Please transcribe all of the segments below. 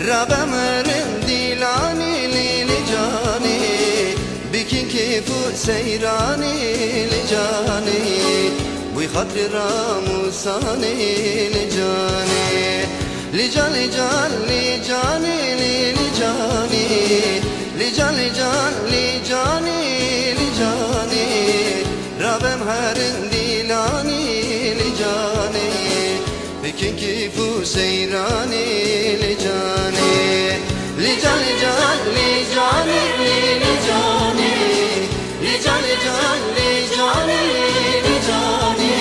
ربمرن دیلانی لیلی جانی بکن کیفو سیرانی لجانی بوی خاطر راموسانی لجانی لجان لجان لجانی لجانی لجان لجان لجانی لجانی ربم هرن دیلانی لجانی بکن کیفو سیرانی لجانی لجان لجان لجانی لجانی لجان لجان لجانی لجانی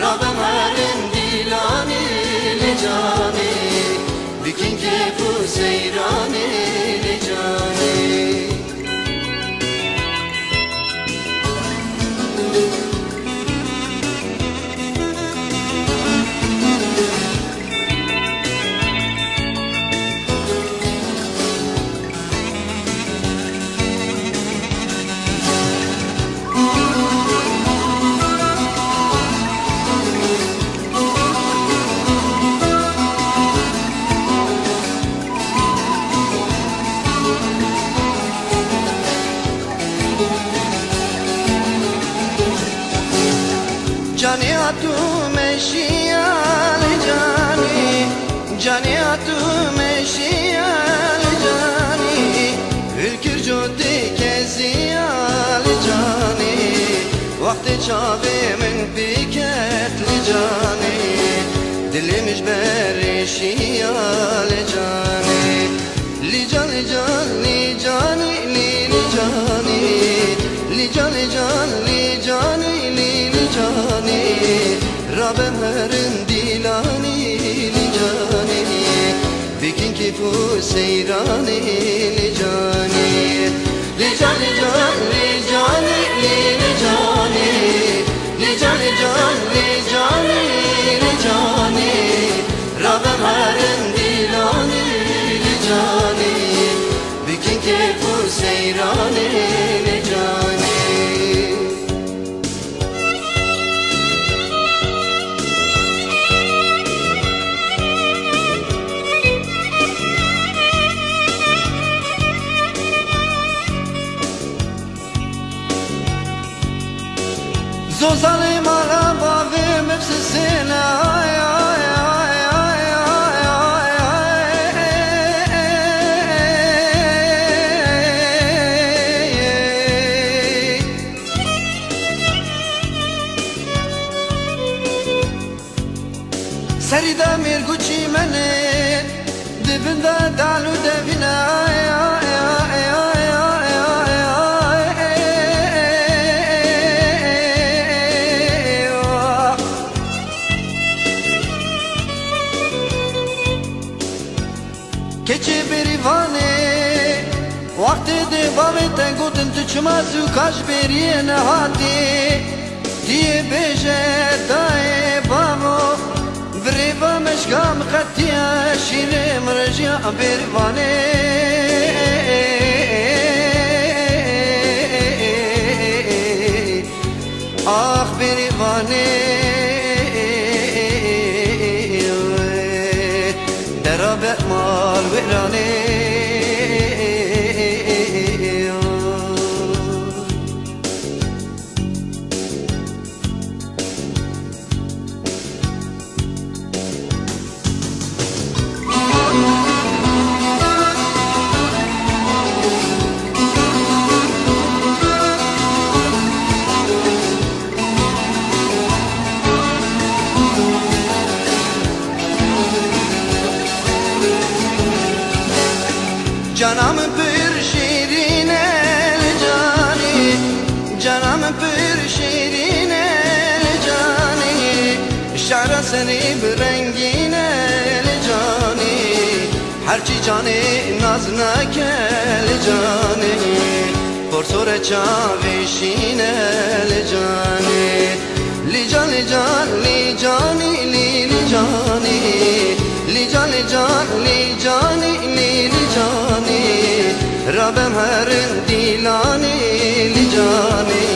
ربم هرن دیلانی لجانی بکن کیفو سیرانی لجانی جانی تو مشیال جانی جانی تو مشیال جانی ülkür جودی کزیال جانی وقت چاوی من بیکت جانی دلمش برشیال جانی لیجان لیجان لیجانی لیجانی لیجان لیجان لیجانی لیجانی ربم هرن دیلانی لیجانی بکن کیفو سیرانی لیجانی لیجان لیجان لیجانی لیجانی لیجان لیجان لیجانی لیجانی ربم هرن دیلانی لیجانی بکن کیفو سیرانی لیجانی زوزالي مالا بابي مبسسينا سريدا ميرغوچي مني دبندا دالو دبنا keçi berivane vakti de babete guten tu çmazu kaç beriye ne hadi diye beje dae bamo vriva meşgam khatiya şire mrja berivane ah berivane درابع مال ویرانه Canım bir şirine cani, canım bir şirine cani, şara seni bir rengine cani, herçi cani nazna kel cani, porsore çavişine cani, lican lican licani licani, lican lican licani licani. ربم هرن دیلانی لجانی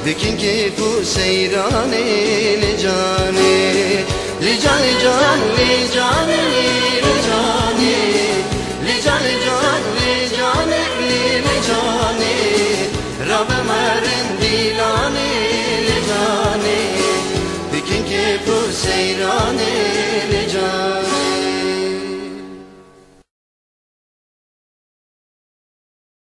بکن کیفو سیرانی لجانی لجانی جان لجانی لجانی نام مرن دیلانه لجانه بکن که پو سیرانه لجانه